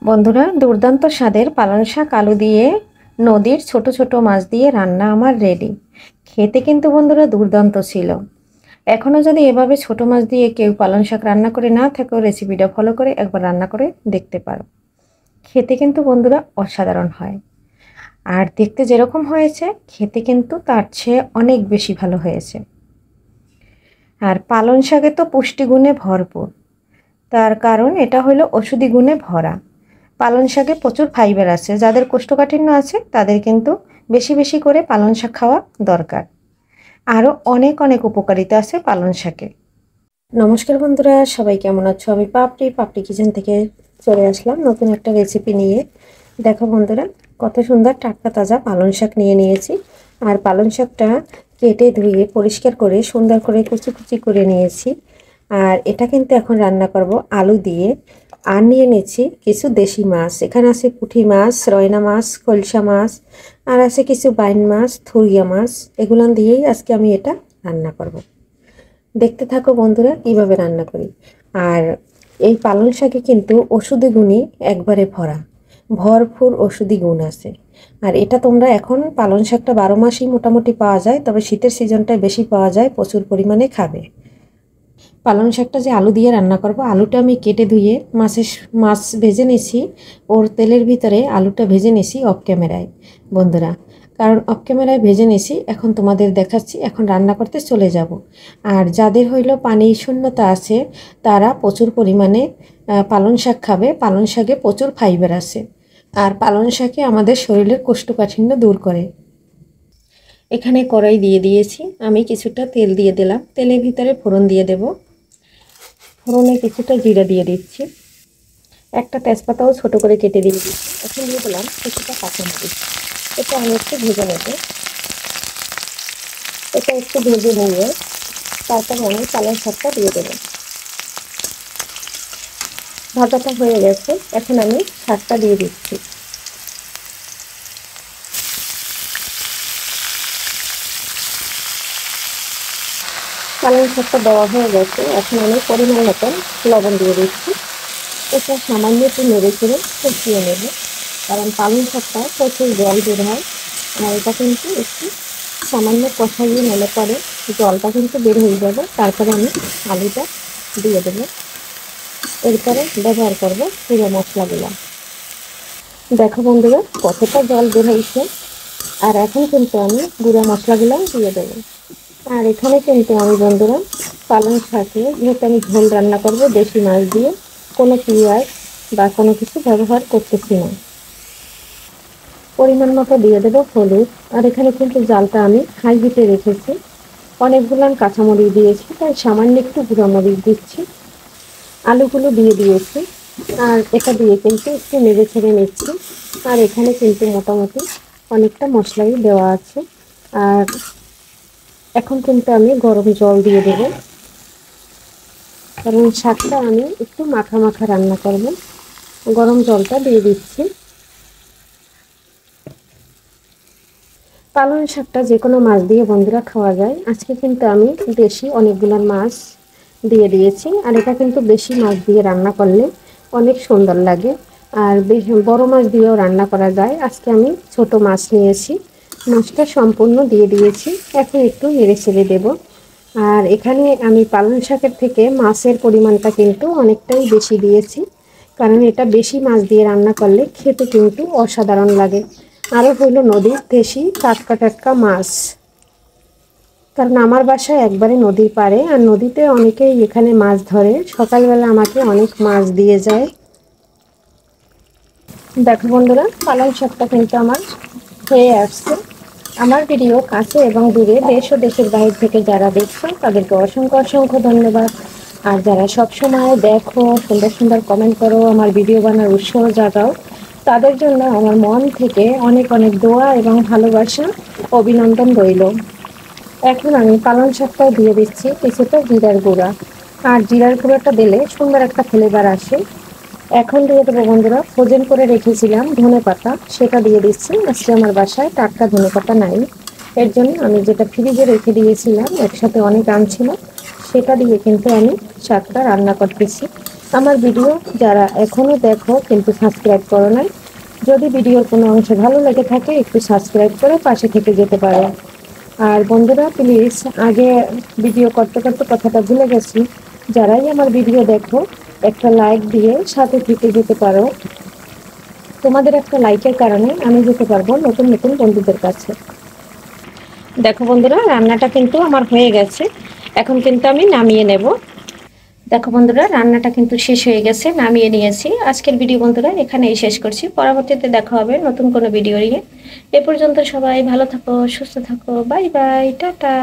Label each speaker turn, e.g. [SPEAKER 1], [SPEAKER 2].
[SPEAKER 1] বন্ধুরা, দুর্দান্ত স্বাদের পালং শাক আলু দিয়ে নদীর ছোট ছোট মাছ দিয়ে রান্না আমার রেডি। খেতে কিন্তু বন্ধুরা দুর্দান্ত ছিল। এখনও যদি এভাবে ছোট মাছ দিয়ে কেউ পালং শাক রান্না করে না থাকেও রেসিপিটা ফলো করে একবার রান্না করে দেখতে পারো। খেতে কিন্তু বন্ধুরা অসাধারণ হয়। আর দেখতে যেরকম হয়েছে খেতে কিন্তু তার চেয়ে অনেক বেশি ভালো হয়েছে। আর পালং শাকে তো পুষ্টিগুণে ভরপুর, তার কারণ এটা হলো ওষুধি গুণে ভরা। পালং শাকে প্রচুর ফাইবার আছে, যাদের কোষ্ঠকাঠিন্য আছে তাদের কিন্তু বেশি বেশি করে পালং শাক খাওয়া দরকার। আরও অনেক অনেক উপকারিতা আছে পালং শাকে। নমস্কার বন্ধুরা, সবাই কেমন আছো? আমি পাপড়ি কিচেন থেকে চলে আসলাম নতুন একটা রেসিপি নিয়ে। দেখো বন্ধুরা, কত সুন্দর টাটকা তাজা পালং শাক নিয়ে নিয়েছি। আর পালং শাকটা কেটে ধুয়ে পরিষ্কার করে সুন্দর করে কুচি কুচি করে নিয়েছি। আর এটা কিন্তু এখন রান্না করব আলু দিয়ে। আর নিয়ে নিয়েছি কিছু দেশি মাছ, এখানে আছে পুঁটি মাছ, রয়না মাছ, কলসা মাছ, আর আছে কিছু বাইন মাছ, থুরিয়া মাছ। এগুলো দিয়েই আজকে আমি এটা রান্না করব। দেখতে থাকো বন্ধুরা কিভাবে রান্না করি। আর এই পালং শাকে কিন্তু ওষুধি গুণে একবারে ভরা, ভরপুর ওষুধি গুণ আছে। আর এটা তোমরা এখন পালং শাকটা 12 মাসই মোটামুটি পাওয়া যায়, তবে শীতের সিজনটায় বেশি পাওয়া যায়, প্রচুর পরিমাণে খাবে। পালং শাকটা যে আলু দিয়ে রান্না করব, আলুটা আমি কেটে ধুয়ে মাছ ভেজে নিয়েছি। ওর তেলের ভিতরে আলুটা ভেজে নিয়েছি অফ ক্যামেরায় বন্ধুরা, কারণ অফ ক্যামেরায় ভেজে নিয়েছি। এখন তোমাদের দেখাচ্ছি, এখন রান্না করতে চলে যাব। আর যাদের হইল পানি শূন্যতা আছে তারা প্রচুর পরিমাণে পালং শাক খাবে। পালং শাকে প্রচুর ফাইবার আছে। আর পালং শাকে আমাদের শরীরের কোষ্ঠকাঠিন্য দূর করে। এখানে কড়াই দিয়ে দিয়েছি, আমি কিছুটা তেল দিয়ে দিলাম। তেলের ভিতরে ফোড়ন দিয়ে দেব। ফোড়নে কিছুটা জিরা দিয়ে দিচ্ছি, একটা তেজপাতাও ছোট করে কেটে দিয়ে দিচ্ছি। এখন দিয়ে দিলাম কিছুটা কাঁচামরিচ। এটা আমি একটু ভেজে নেব। এটা একটু ভেজে নিয়ে তারপরে আমি পালং শাকটা দিয়ে দেবো। ভাজাটা হয়ে গেছে, এখন আমি শাকটা দিয়ে দিচ্ছি। পালং শাকটা দেওয়া হয়ে গেছে, এখন আমি পরিমাণ মতন লবণ দিয়ে দিচ্ছি। এটা সামান্য একটু নেড়ে চেড়ে কষিয়ে নেব, কারণ পালং শাকটা প্রচুর জল বের হয়। আর এটা কিন্তু একটু সামান্য কষাইয়ে নিলে পরে জলটা কিন্তু বের হয়ে যাবে। তারপরে আমি আলুটা দিয়ে দেবো। এরপরে ব্যবহার করবো পুরো মশলাগুলো। দেখো বন্ধুরা কতটা জল বের হয়েছে। আর এখন কিন্তু আমি গুঁড়া মশলাগুলো দিয়ে দেবো। আর এখানে কিন্তু আমি বন্ধুরা পালং শাকে যেহেতু আমি ঝোল রান্না করবো দেশি মাছ দিয়ে, কোনো পেঁয়াজ বা কোনো কিছু ব্যবহার করতেছি না। পরিমাণ মতো দিয়ে দেবো হলুদ। আর এখানে কিন্তু জালটা আমি হাই হিটে রেখেছি। অনেকগুলো কাঁচামরিচ দিয়েছি, তাই সামান্য একটু গুঁড়া মরিচ দিচ্ছি। আলুগুলো দিয়ে দিয়েছি। আর এটা দিয়ে কিন্তু একটু নেড়ে ছেড়ে নিচ্ছি। আর এখানে কিন্তু মোটামুটি অনেকটা মশলাই দেওয়া আছে। আর এখন কিন্তু আমি গরম জল দিয়ে দেবো, কারণ শাকটা আমি একটু মাখা মাখা রান্না করব। গরম জলটা দিয়ে দিচ্ছি। পালং শাকটা যে কোনো মাছ দিয়ে বন্ধুরা খাওয়া যায়। আজকে কিন্তু আমি দেশি অনেকগুলো মাছ দিয়ে দিয়েছি। আর এটা কিন্তু বেশি মাছ দিয়ে রান্না করলে অনেক সুন্দর লাগে। আর বড় মাছ দিয়েও রান্না করা যায়। আজকে আমি ছোট মাছ নিয়েছি, মাছটা সম্পূর্ণ দিয়ে দিয়েছি। এখন একটু নেড়ে ছেড়ে দেবো। আর এখানে আমি পালং শাকের থেকে মাছের পরিমাণটা কিন্তু অনেকটাই বেশি দিয়েছি, কারণ এটা বেশি মাছ দিয়ে রান্না করলে খেতে কিন্তু অসাধারণ লাগে। আরও হলো নদীর দেশি টাটকা টাটকা মাছ, কারণ আমার বাসায় একবারে নদীর পাড়ে। আর নদীতে অনেকেই এখানে মাছ ধরে, সকালবেলা আমাকে অনেক মাছ দিয়ে যায়। দেখো বন্ধুরা, পালং শাকটা কিন্তু আমার হয়ে আসছে। আমার ভিডিও কাছে এবং দূরে দেশ ও দেশের বাইরে থেকে যারা দেখছো তাদেরকে অসংখ্য অসংখ্য ধন্যবাদ। আর যারা সবসময় দেখো, সুন্দর সুন্দর কমেন্ট করো, আমার ভিডিও বানার উৎসাহ জাগাও, তাদের জন্য আমার মন থেকে অনেক অনেক দোয়া এবং ভালোবাসা, অভিনন্দন রইল। এখন আমি পালং শাকটাও দিয়ে দিচ্ছি কিছুটা জিরার গুঁড়া। আর জিরার গুঁড়াটা দিলে সুন্দর একটা ফ্লেভার আসে। এখন দিয়ে দেবো বন্ধুরা ফ্রোজেন করে রেখেছিলাম ধনেপাতা, সেটা দিয়ে দিচ্ছি। আজকে আমার বাসায় টাটকা ধনেপাতা নাই, এর জন্য আমি যেটা ফ্রিজে রেখে দিয়েছিলাম একসাথে অনেক আম ছিল, সেটা দিয়ে কিন্তু আমি শাকটা রান্না করতেছি। আমার ভিডিও যারা এখনো দেখো কিন্তু সাবস্ক্রাইব করো নাই, যদি ভিডিওর কোনো অংশ ভালো লেগে থাকে একটু সাবস্ক্রাইব করে পাশে থেকে যেতে পারো। আর বন্ধুরা প্লিজ, আগে ভিডিও করতে করতে কথাটা ভুলে গেছি, যারাই আমার ভিডিও দেখো একটা লাইক দিয়ে সাথে থেকে যেতে পারো। তোমাদের একটা লাইকের কারণে আমি যেতে পারবো নতুন নতুন বন্ধুদের কাছে। দেখো বন্ধুরা, রান্নাটা কিন্তু আমার হয়ে গেছে, এখন কিন্তু আমি নামিয়ে নেব। দেখো বন্ধুরা, রান্নাটা কিন্তু শেষ হয়ে গেছে, নামিয়ে নিয়েছি। আজকের ভিডিও বন্ধুরা এখানেই শেষ করছি, পরবর্তীতে দেখা হবে নতুন কোনো ভিডিও নিয়ে। এ পর্যন্ত সবাই ভালো থাকো, সুস্থ থাকো, বাই বাই, টাটা।